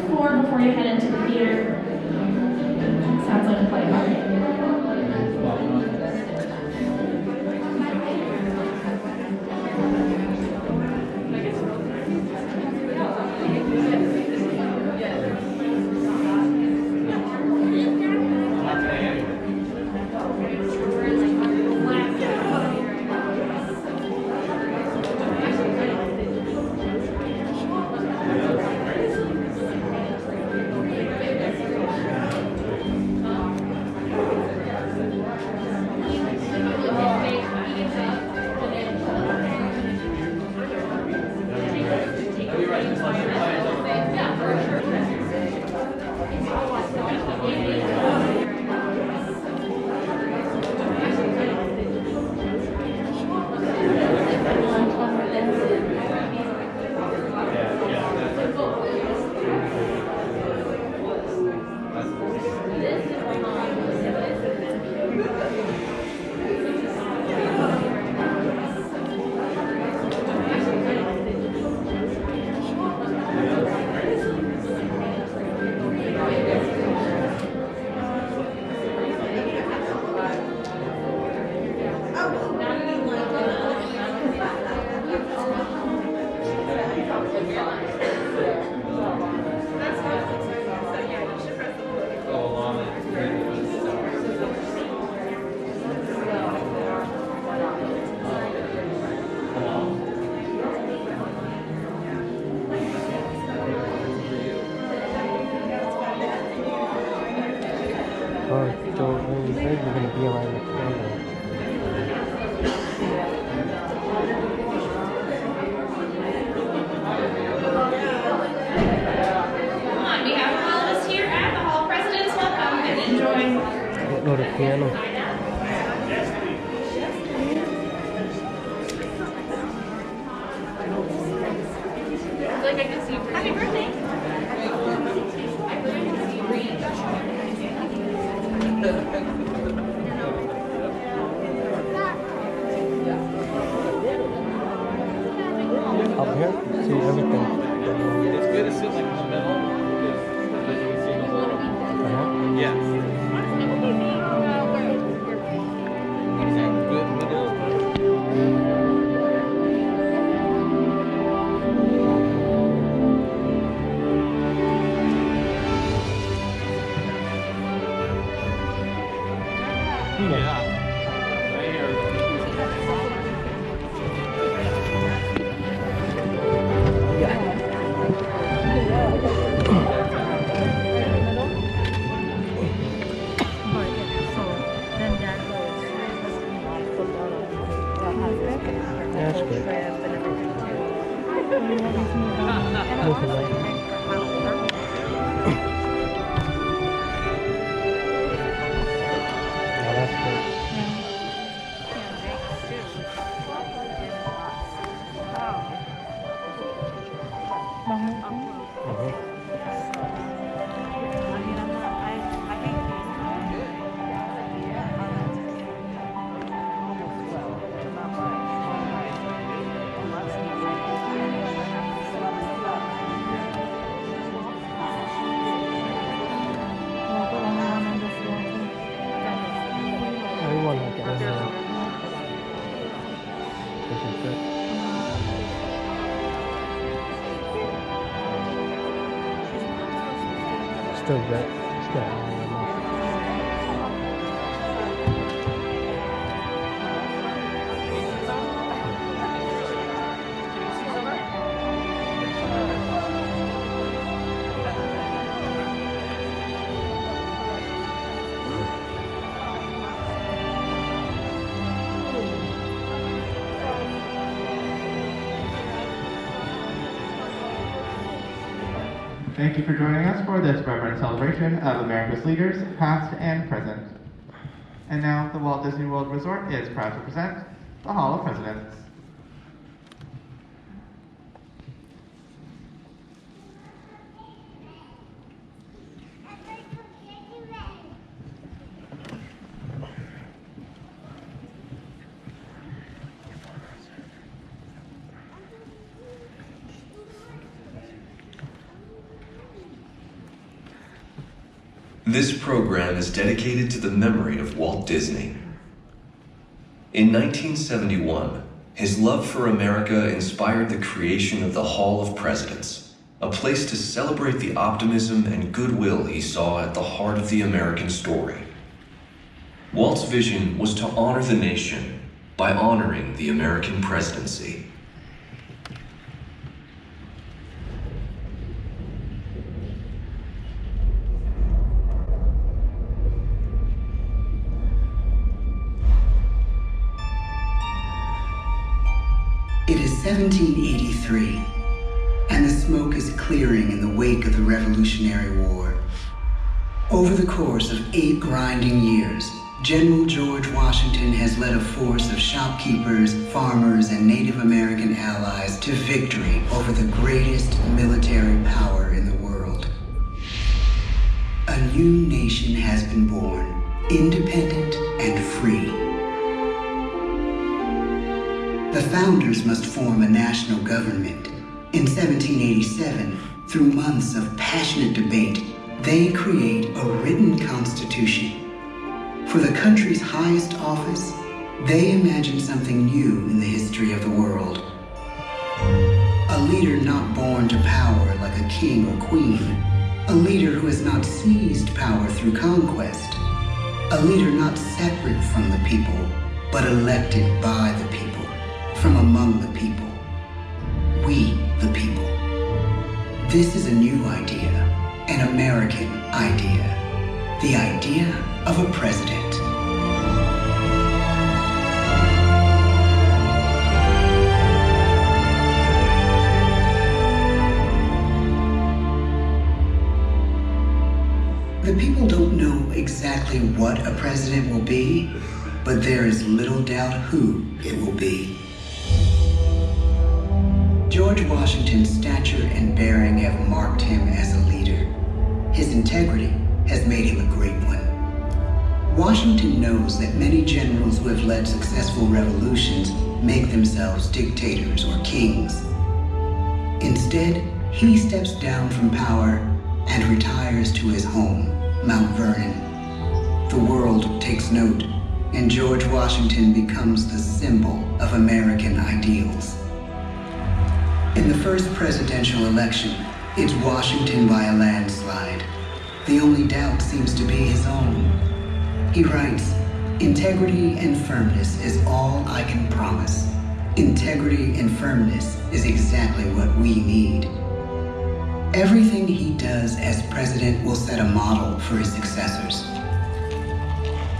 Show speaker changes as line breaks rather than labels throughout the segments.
4 before you head into the theater. Sounds like a play party.
Up here, see everything.
It's good to sit like in the middle because you can see the whole. Yeah. Exactly. Good middle. Yeah. Right here.
That's good. Looking like that's good. Everyone had that. This is good. Still good. Still.
Thank you for joining us for this reverent celebration of America's leaders, past and present. And now, the Walt Disney World Resort is proud to present the Hall of Presidents.
This program is dedicated to the memory of Walt Disney. In 1971, his love for America inspired the creation of the Hall of Presidents, a place to celebrate the optimism and goodwill he saw at the heart of the American story. Walt's vision was to honor the nation by honoring the American presidency.
It is 1783, and the smoke is clearing in the wake of the Revolutionary War. Over the course of 8 grinding years, General George Washington has led a force of shopkeepers, farmers, and Native American allies to victory over the greatest military power in the world. A new nation has been born, independent and free. The founders must form a national government. In 1787, through months of passionate debate, they create a written constitution. For the country's highest office, they imagine something new in the history of the world. A leader not born to power like a king or queen. A leader who has not seized power through conquest. A leader not separate from the people, but elected by the people. From among the people. We, the people. This is a new idea, an American idea. The idea of a president. The people don't know exactly what a president will be, but there is little doubt who it will be. George Washington's stature and bearing have marked him as a leader. His integrity has made him a great one. Washington knows that many generals who have led successful revolutions make themselves dictators or kings. Instead, he steps down from power and retires to his home, Mount Vernon. The world takes note, and George Washington becomes the symbol of American ideals. In the first presidential election, it's Washington by a landslide. The only doubt seems to be his own. He writes, "Integrity and firmness is all I can promise. Integrity and firmness is exactly what we need." Everything he does as president will set a model for his successors.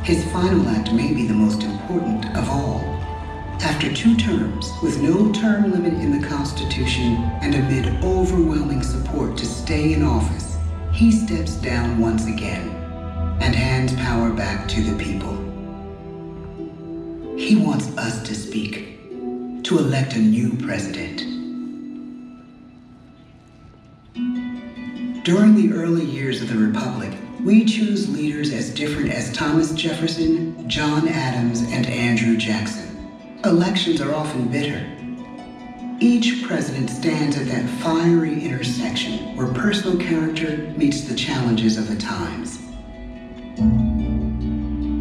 His final act may be the most important of all. After 2 terms, with no term limit in the Constitution and amid overwhelming support to stay in office, he steps down once again and hands power back to the people. He wants us to speak, to elect a new president. During the early years of the Republic, we choose leaders as different as Thomas Jefferson, John Adams, and Andrew Jackson. Elections are often bitter. Each president stands at that fiery intersection where personal character meets the challenges of the times.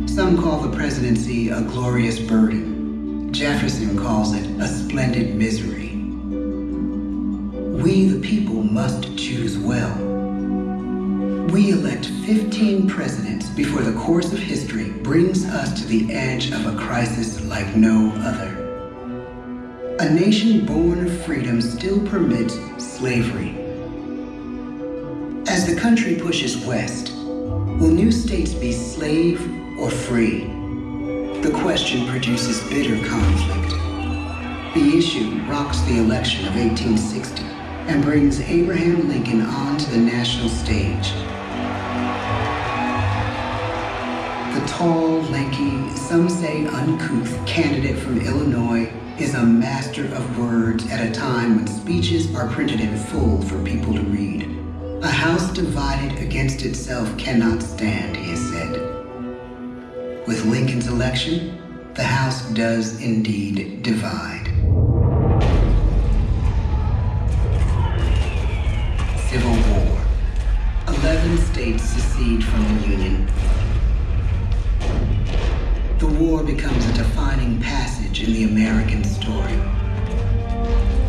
Some call the presidency a glorious burden. Jefferson calls it a splendid misery. We, the people, must choose well. We elect 15 presidents before the course of history brings us to the edge of a crisis like no other. A nation born of freedom still permits slavery. As the country pushes west, will new states be slave or free? The question produces bitter conflict. The issue rocks the election of 1860 and brings Abraham Lincoln onto the national stage. The tall, lanky, some say uncouth candidate from Illinois is a master of words at a time when speeches are printed in full for people to read. A house divided against itself cannot stand, he has said. With Lincoln's election, the House does indeed divide. Civil War. 11 states secede from the Union. The war becomes a defining passage in the American story.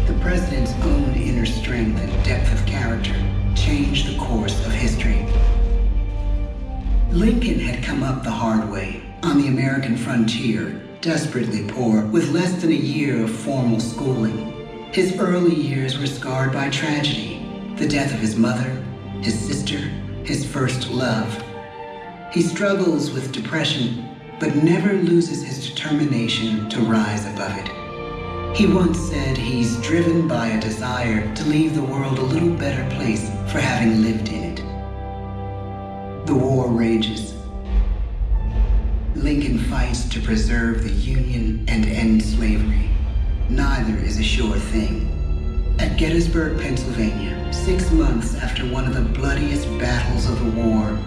The president's own inner strength and depth of character changed the course of history. Lincoln had come up the hard way on the American frontier, desperately poor, with less than a year of formal schooling. His early years were scarred by tragedy, the death of his mother, his sister, his first love. He struggles with depression, but never loses his determination to rise above it. He once said he's driven by a desire to leave the world a little better place for having lived in it. The war rages. Lincoln fights to preserve the Union and end slavery. Neither is a sure thing. At Gettysburg, Pennsylvania, 6 months after one of the bloodiest battles of the war,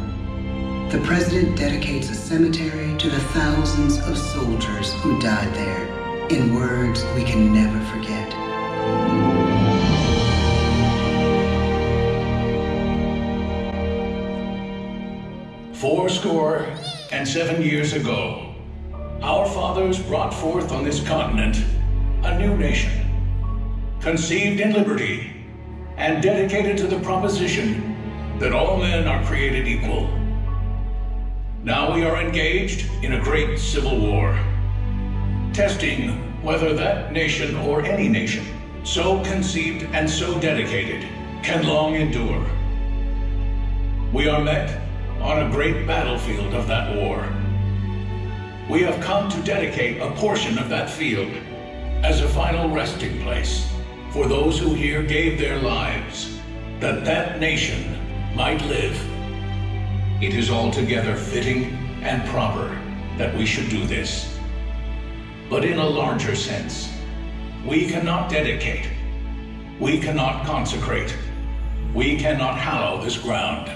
the president dedicates a cemetery to the thousands of soldiers who died there, in words we can never forget.
"47 years ago, our fathers brought forth on this continent a new nation, conceived in liberty and dedicated to the proposition that all men are created equal. Now we are engaged in a great civil war, testing whether that nation or any nation, so conceived and so dedicated, can long endure. We are met on a great battlefield of that war. We have come to dedicate a portion of that field as a final resting place for those who here gave their lives, that that nation might live. It is altogether fitting and proper that we should do this. But in a larger sense, we cannot dedicate, we cannot consecrate, we cannot hallow this ground.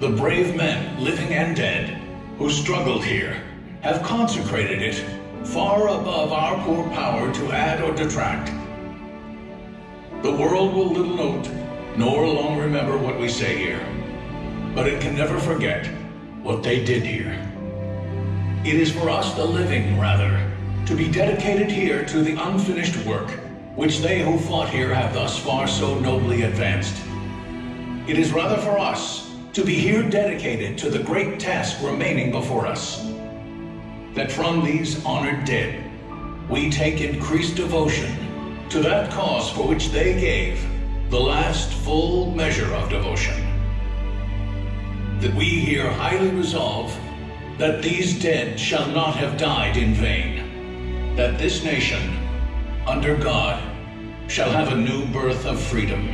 The brave men, living and dead, who struggled here, have consecrated it far above our poor power to add or detract. The world will little note, nor long remember what we say here, but it can never forget what they did here. It is for us, the living, rather, to be dedicated here to the unfinished work, which they who fought here have thus far so nobly advanced. It is rather for us to be here dedicated to the great task remaining before us, that from these honored dead, we take increased devotion to that cause for which they gave the last full measure of devotion. That we here highly resolve that these dead shall not have died in vain, that this nation, under God, shall have a new birth of freedom,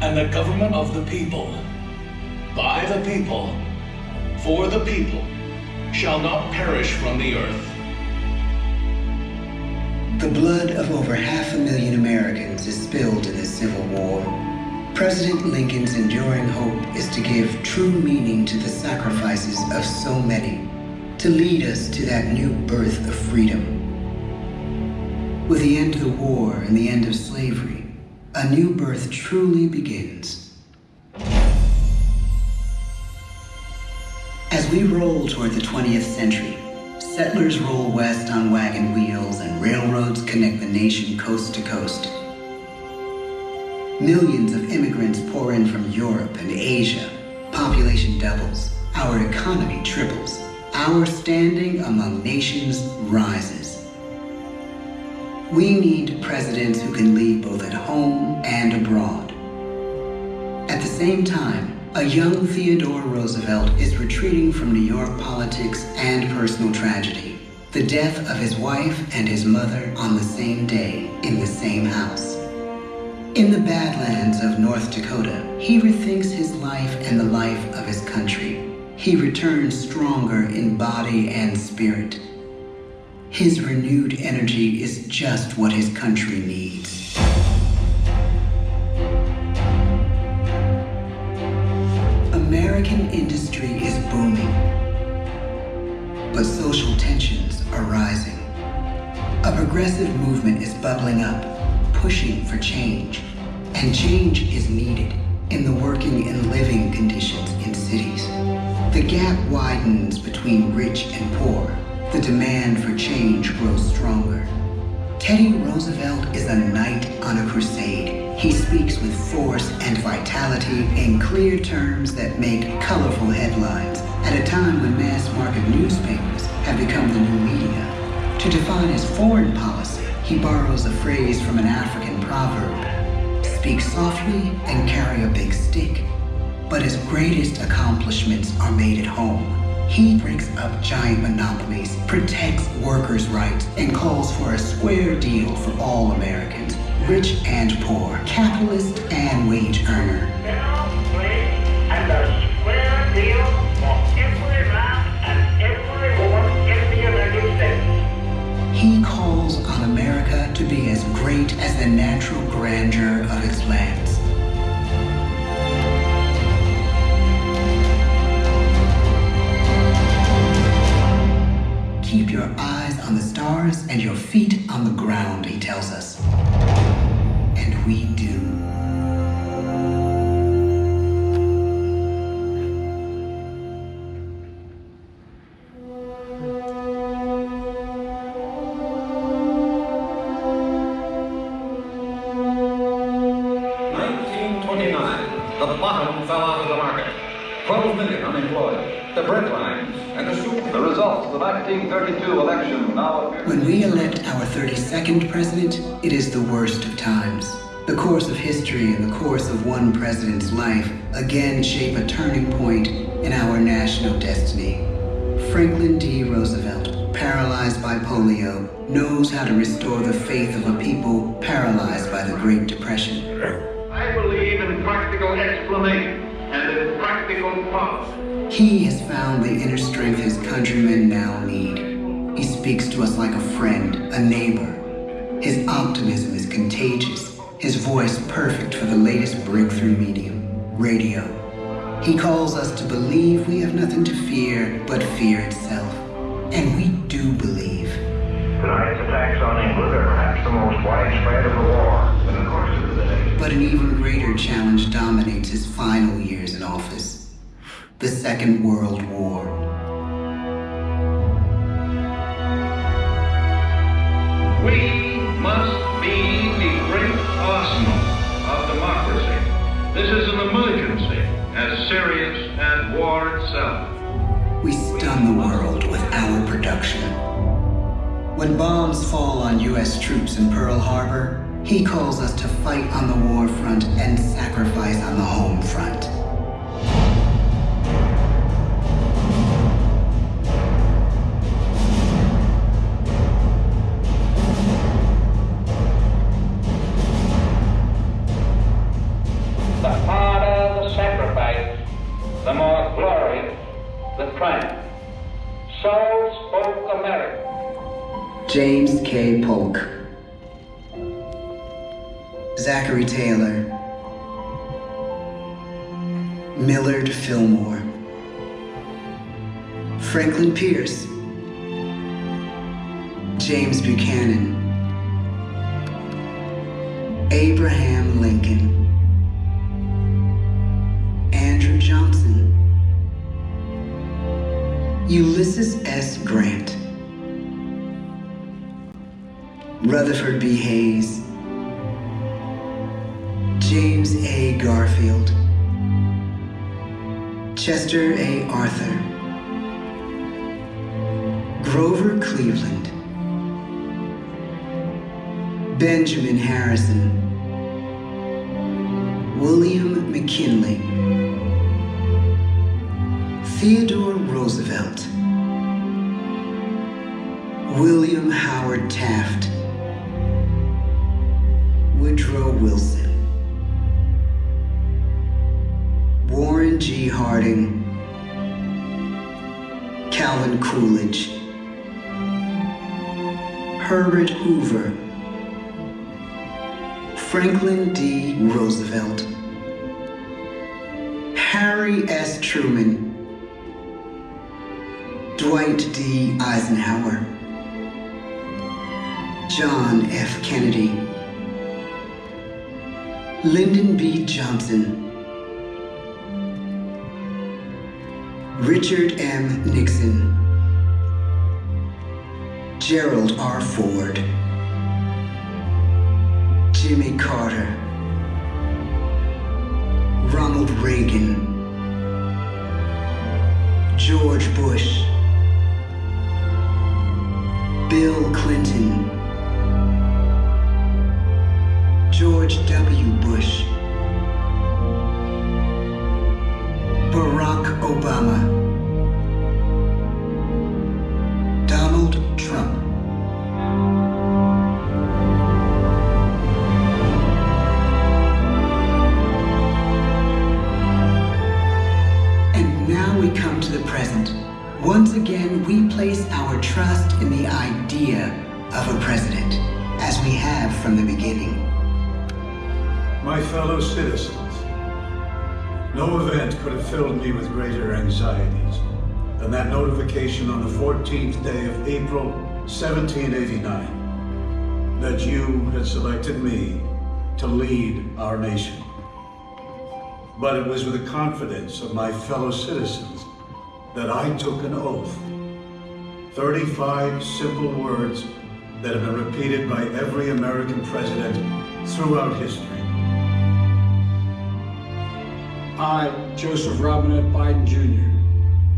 and the government of the people, by the people, for the people, shall not perish from the earth.
The blood of over 500,000 Americans is spilled in this Civil War. President Lincoln's enduring hope is to give true meaning to the sacrifices of so many, to lead us to that new birth of freedom. With the end of the war and the end of slavery, a new birth truly begins. As we roll toward the 20th century, settlers roll west on wagon wheels and railroads connect the nation coast to coast. Millions of immigrants pour in from Europe and Asia. Population doubles. Our economy triples. Our standing among nations rises. We need presidents who can lead both at home and abroad. At the same time, a young Theodore Roosevelt is retreating from New York politics and personal tragedy. The death of his wife and his mother on the same day in the same house. In the Badlands of North Dakota, he rethinks his life and the life of his country. He returns stronger in body and spirit. His renewed energy is just what his country needs. American industry is booming, but social tensions are rising. A progressive movement is bubbling up, pushing for change, and change is needed in the working gap widens between rich and poor. The demand for change grows stronger. Teddy Roosevelt is a knight on a crusade. He speaks with force and vitality in clear terms that make colorful headlines at a time when mass-market newspapers have become the new media. To define his foreign policy, he borrows a phrase from an African proverb: speak softly and carry a big stick. But his greatest accomplishments are made at home. He breaks up giant monopolies, protects workers' rights, and calls for a square deal for all Americans, rich and poor, capitalist and wage earner.
And a square deal for every man and every woman in the United States.
He calls on America to be as great as the natural grandeur of its lands. Keep your eyes on the stars and your feet on the ground, he tells us. And we do.
The bottom fell out of the market. 12 million unemployed. The bread lines and the soup. The results of the 1932 election now appear.
When we elect our 32nd president, it is the worst of times. The course of history and the course of one president's life again shape a turning point in our national destiny. Franklin D. Roosevelt, paralyzed by polio, knows how to restore the faith of a people paralyzed by the Great Depression.
I believe in practical explanation and in practical policy.
He has found the inner strength his countrymen now need. He speaks to us like a friend, a neighbor. His optimism is contagious, his voice perfect for the latest breakthrough medium, radio. He calls us to believe we have nothing to fear but fear itself. And we do believe.
Tonight's attacks on England are perhaps the most widespread of the war in the course of the day.
But an even greater challenge dominates his final years in office: the Second World War.
We must be the great arsenal of democracy. This is an emergency as serious as war itself.
We stun the world with our production. When bombs fall on U.S. troops in Pearl Harbor, he calls us to fight on the war front and sacrifice on the home front.
The harder the sacrifice, the more glorious the triumph. So spoke America.
James K. Polk. Zachary Taylor. Millard Fillmore. Franklin Pierce. James Buchanan. Abraham Lincoln. Andrew Johnson. Ulysses S. Grant. Rutherford B. Hayes. James A. Garfield. Chester A. Arthur. Grover Cleveland. Benjamin Harrison. William McKinley. Theodore Roosevelt. William Howard Taft. Woodrow Wilson. Warren G. Harding. Calvin Coolidge. Herbert Hoover. Franklin D. Roosevelt. Harry S. Truman. Dwight D. Eisenhower. John F. Kennedy. Lyndon B. Johnson. Richard M. Nixon, Gerald R. Ford, Jimmy Carter, Ronald Reagan, George Bush, Bill Clinton, George W. Bush, Barack Obama, Donald Trump. And now we come to the present. Once again, we place our trust in the idea of a president, as we have from the beginning.
My fellow citizens, no event could have filled me with greater anxieties than that notification on the 14th day of April, 1789, that you had selected me to lead our nation. But it was with the confidence of my fellow citizens that I took an oath. 35 simple words that have been repeated by every American president throughout history.
I, Joseph Robinette Biden Jr.,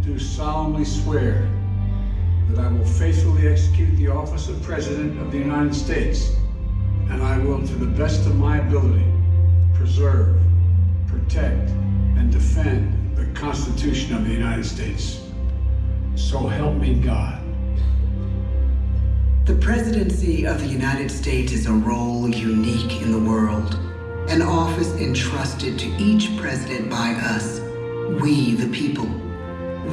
do solemnly swear that I will faithfully execute the office of President of the United States, and I will, to the best of my ability, preserve, protect, and defend the Constitution of the United States. So help me God.
The presidency of the United States is a role unique in the world, an office entrusted to each president by us, we the people.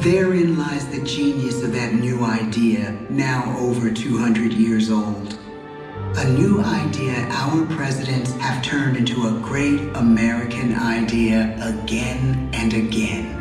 Therein lies the genius of that new idea, now over 200 years old. A new idea our presidents have turned into a great American idea again and again.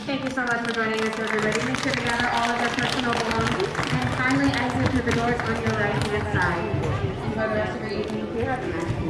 Thank you so much for joining us, everybody. Make sure to gather all of your personal belongings and kindly exit through the doors on your right-hand side. Enjoy the rest of your evening here at the Magic